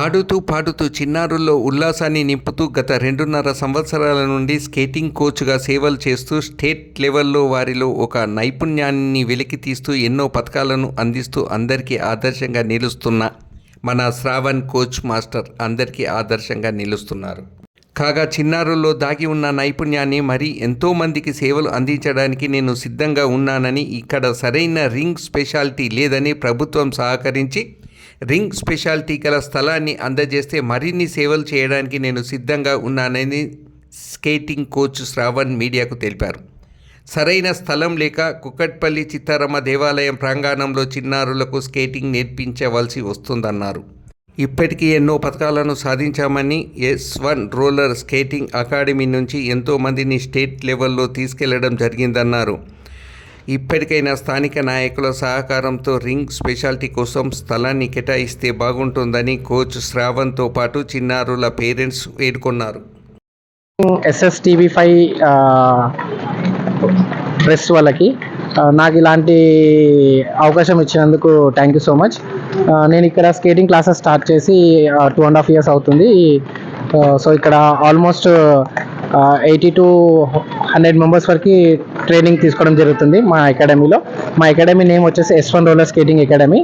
ఆడుతూ పాడుతూ చిన్నారుల్లో ఉల్లాసాన్ని నింపుతూ గత 2.5 సంవత్సరాల నుండి స్కేటింగ్ కోచ్గా సేవలు చేస్తూ స్టేట్ లెవెల్లో వారిలో ఒక నైపుణ్యాన్ని వెలికితీస్తూ ఎన్నో పథకాలను అందిస్తూ అందరికీ ఆదర్శంగా నిలుస్తున్న మన శ్రావణ్ కోచ్ మాస్టర్ అందరికీ ఆదర్శంగా నిలుస్తున్నారు. కాగా చిన్నారుల్లో దాగి ఉన్న నైపుణ్యాన్ని మరి ఎంతోమందికి సేవలు అందించడానికి నేను సిద్ధంగా ఉన్నానని, ఇక్కడ సరైన రింగ్ స్పెషాలిటీ లేదని ప్రభుత్వం సహకరించి రింగ్ స్పెషాలిటీ గల స్థలాన్ని అందజేస్తే మరిన్ని సేవలు చేయడానికి నేను సిద్ధంగా ఉన్నానని స్కేటింగ్ కోచ్ శ్రావణ్ మీడియాకు తెలిపారు. సరైన స్థలం లేక కుకట్పల్లి చిత్తారమ్మ దేవాలయం ప్రాంగణంలో చిన్నారులకు స్కేటింగ్ నేర్పించవలసి వస్తుందన్నారు. ఇప్పటికీ ఎన్నో పథకాలను సాధించామని S1 రోలర్ స్కేటింగ్ అకాడమీ నుంచి ఎంతోమందిని స్టేట్ లెవెల్లో తీసుకెళ్లడం జరిగిందన్నారు. ఇప్పటికైనా స్థానిక నాయకుల సహకారంతో రింగ్ స్పెషాలిటీ కోసం స్థలాన్ని కేటాయిస్తే బాగుంటుందని కోచ్ శ్రావణ్తో పాటు చిన్నారుల పేరెంట్స్ వేడుకున్నారు. SSTV5 ప్రెస్ వాళ్ళకి నాకు ఇలాంటి అవకాశం ఇచ్చినందుకు థ్యాంక్ యూ సో మచ్. నేను ఇక్కడ స్కేటింగ్ క్లాసెస్ స్టార్ట్ చేసి 2.5 years అవుతుంది. సో ఇక్కడ ఆల్మోస్ట్ 80 to 100 మెంబర్స్ వరకు ట్రైనింగ్ తీసుకోవడం జరుగుతుంది మా అకాడమీలో. మా అకాడమీ నేమ్ వచ్చేసి S1 roller skating academy.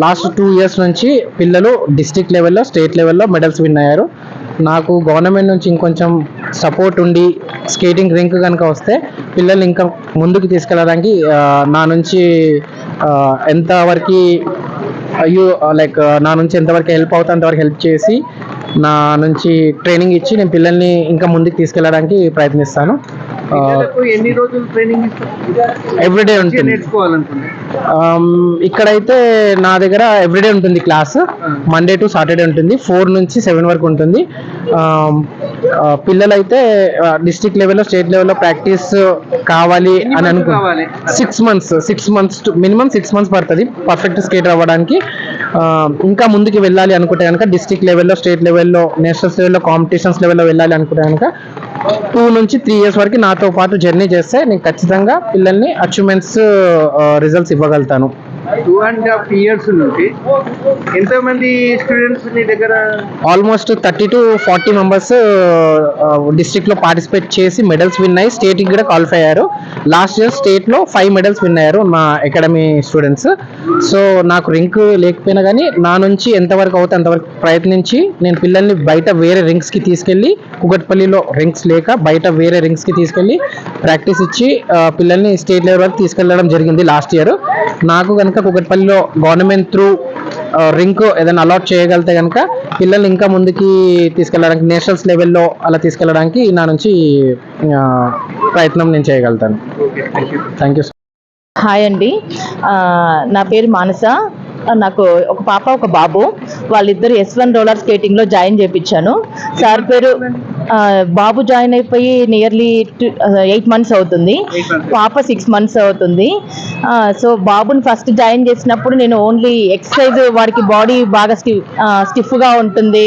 Last 2 years నుంచి పిల్లలు డిస్ట్రిక్ట్ లెవెల్లో, స్టేట్ లెవెల్లో మెడల్స్ విన్ అయ్యారు. నాకు గవర్నమెంట్ నుంచి ఇంకొంచెం సపోర్ట్ ఉండి స్కేటింగ్ రింక్ కనుక వస్తే పిల్లల్ని ఇంకా ముందుకు తీసుకెళ్ళడానికి నా నుంచి ఎంతవరకు నా నుంచి ఎంతవరకు హెల్ప్ అవుతా అంతవరకు హెల్ప్ చేసి నా నుంచి ట్రైనింగ్ ఇచ్చి నేను పిల్లల్ని ఇంకా ముందుకు తీసుకెళ్ళడానికి ప్రయత్నిస్తాను. ఎన్ని రోజులు ట్రైనింగ్ ఎవ్రీడే ఉంటుంది. నేర్చుకోవాలనుకుంటే ఇక్కడైతే నా దగ్గర ఎవ్రీడే ఉంటుంది క్లాస్. మండే టు సాటర్డే ఉంటుంది. 4 నుంచి 7 వరకు ఉంటుంది. పిల్లలైతే డిస్ట్రిక్ట్ లెవెల్లో, స్టేట్ లెవెల్లో ప్రాక్టీస్ కావాలి అని అనుకుంటే 6 months మినిమం 6 months పడుతుంది పర్ఫెక్ట్ స్కేటర్ అవ్వడానికి. ఇంకా ముందుకు వెళ్ళాలి అనుకుంటే కనుక డిస్ట్రిక్ట్ లెవెల్లో, స్టేట్ లెవెల్లో, నేషనల్స్ లెవెల్లో, కాంపిటీషన్స్ లెవెల్లో వెళ్ళాలి అనుకుంటే కనుక 2 నుంచి 3 years వరకు నాతో పాటు జర్నీ చేస్తే నేను ఖచ్చితంగా పిల్లల్ని అచీవ్మెంట్స్ రిజల్ట్స్ ఇవ్వగలుగుతాను. 2.5 years నుండి ఎంతమంది స్టూడెంట్స్ మీ దగ్గర? ఆల్మోస్ట్ 30 to 40 మెంబర్స్ డిస్ట్రిక్ట్లో పార్టిసిపేట్ చేసి మెడల్స్ విన్ అయ్యి స్టేట్కి కూడా క్వాలిఫై అయ్యారు. లాస్ట్ ఇయర్ స్టేట్లో 5 మెడల్స్ విన్ అయ్యారు మా అకాడమీ స్టూడెంట్స్. సో నాకు రింక్ లేకపోయినా కానీ నా నుంచి ఎంతవరకు అవుతే అంతవరకు ప్రయత్నించి నేను పిల్లల్ని బయట వేరే రింగ్స్కి తీసుకెళ్ళి, కుకట్పల్లిలో రింగ్స్ లేక బయట వేరే రింగ్స్కి తీసుకెళ్ళి ప్రాక్టీస్ ఇచ్చి పిల్లల్ని స్టేట్ లెవెల్ వరకు తీసుకెళ్ళడం జరిగింది లాస్ట్ ఇయర్. నాకు కనుక కుకట్పల్లిలో గవర్నమెంట్ త్రూ రింక్ ఏదైనా అలాట్ చేయగలిగితే కనుక పిల్లల్ని ఇంకా ముందుకి తీసుకెళ్ళడానికి, నేషనల్స్ లెవెల్లో అలా తీసుకెళ్ళడానికి నా నుంచి ప్రయత్నం నేను చేయగలుగుతాను. Thank you. హాయ్ అండి, నా పేరు మానస. నాకు ఒక పాప, ఒక బాబు. వాళ్ళిద్దరు S1 రోలర్ స్కేటింగ్లో జాయిన్ చేయించాను. సార్ పేరు బాబు జాయిన్ అయిపోయి నియర్లీ 8 months అవుతుంది. పాప 6 months అవుతుంది. సో బాబుని ఫస్ట్ జాయిన్ చేసినప్పుడు నేను ఓన్లీ ఎక్సర్సైజ్, వాడికి బాడీ బాగా స్టిఫ్గా ఉంటుంది,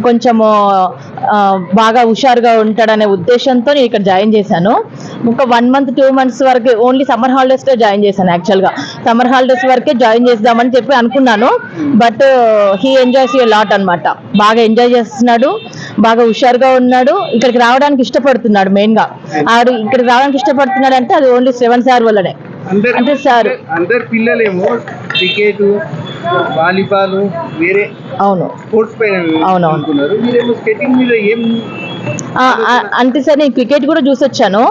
కొంచెము బాగా హుషారుగా ఉంటాడనే ఉద్దేశంతో నేను ఇక్కడ జాయిన్ చేశాను. ఒక 1 month 2 months వరకు ఓన్లీ సమ్మర్ హాలిడేస్లో జాయిన్ చేశాను. యాక్చువల్గా సమ్మర్ హాలిడేస్ వరకే జాయిన్ చేద్దామని చెప్పి అనుకున్నాను. But he enjoys a lot అనమాట. బాగా ఎంజాయ్ చేస్తున్నాడు, బాగా హుషారుగా ఉన్నాడు. ఇక్కడికి రావడానికి ఇష్టపడుతున్నాడు. మెయిన్గా ఆడు ఇక్కడికి రావడానికి ఇష్టపడుతున్నాడు అంటే అది ఓన్లీ శ్రవణ్ సార్ వల్లనే. అంటే సార్ అందరు పిల్లలేమో క్రికెట్, వాలీబాల్, వేరే అవును స్పోర్ట్స్ పైన అవునవును మీరేమో స్కేటింగ్ మీద ఏం అంటే సార్ నేను క్రికెట్ కూడా చూసొచ్చాను.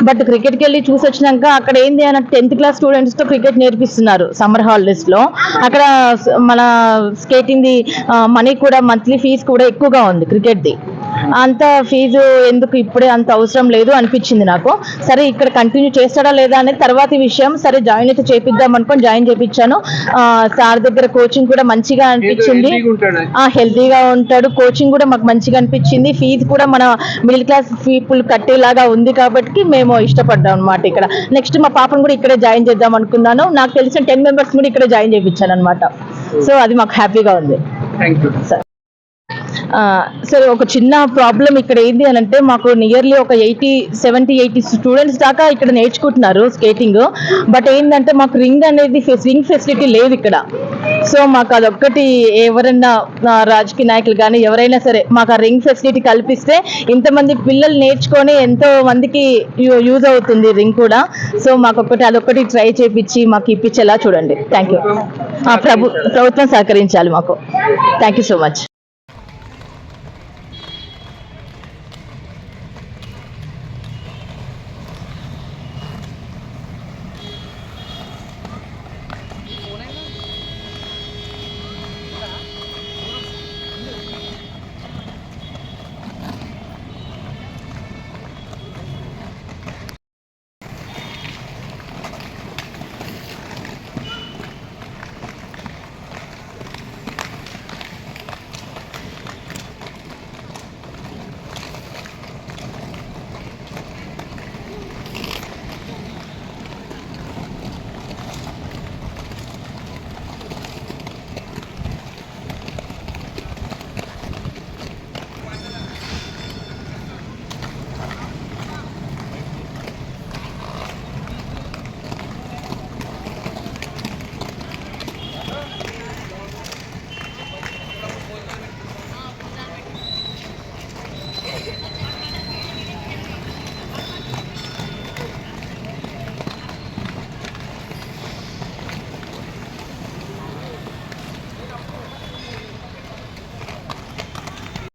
బట్ క్రికెట్కి వెళ్ళి చూసొచ్చినాక అక్కడ ఏంది అన్నట్టు 10th class స్టూడెంట్స్తో క్రికెట్ నేర్పిస్తున్నారు సమ్మర్ హాలిడేస్లో. అక్కడ మన స్కేటింగ్ది మనీ కూడా, మంత్లీ ఫీజు కూడా ఎక్కువగా ఉంది క్రికెట్ది. అంత ఫీజు ఎందుకు, ఇప్పుడే అంత అవసరం లేదు అనిపించింది నాకు. సరే ఇక్కడ కంటిన్యూ చేస్తాడా లేదా అనేది తర్వాత విషయం. సరే జాయిన్ అయితే చేపిద్దాం అనుకొని జాయిన్ చేయించాను. సార్ దగ్గర కోచింగ్ కూడా మంచిగా అనిపించింది. హెల్తీగా ఉంటాడు. కోచింగ్ కూడా మాకు మంచిగా అనిపించింది. ఫీజు కూడా మన మిడిల్ క్లాస్ పీపుల్ కట్టేలాగా ఉంది కాబట్టి మేము ఇష్టపడ్డాం అనమాట. ఇక్కడ నెక్స్ట్ మా పాపను కూడా ఇక్కడే జాయిన్ చేద్దాం అనుకున్నాను. నాకు తెలిసిన 10 members కూడా ఇక్కడే జాయిన్ చేయించాను అనమాట. సో అది మాకు హ్యాపీగా ఉంది. Thank you sir. సరే ఒక చిన్న ప్రాబ్లం ఇక్కడ ఏంటి అని అంటే మాకు నియర్లీ ఒక 70-80 స్టూడెంట్స్ దాకా ఇక్కడ నేర్చుకుంటున్నారు స్కేటింగ్. బట్ ఏంటంటే మాకు రింగ్ ఫెసిలిటీ లేదు ఇక్కడ. సో మాకు అదొక్కటి ఎవరైనా రాజకీయ నాయకులు కానీ ఎవరైనా సరే మాకు ఆ రింగ్ ఫెసిలిటీ కల్పిస్తే ఇంతమంది పిల్లలు నేర్చుకొని ఎంతో మందికి యూజ్ అవుతుంది రింగ్ కూడా. సో మాకు అదొక్కటి ట్రై చేపించి మాకు ఇప్పించేలా చూడండి. Thank you. ప్రభుత్వం సహకరించాలి మాకు. Thank you so much.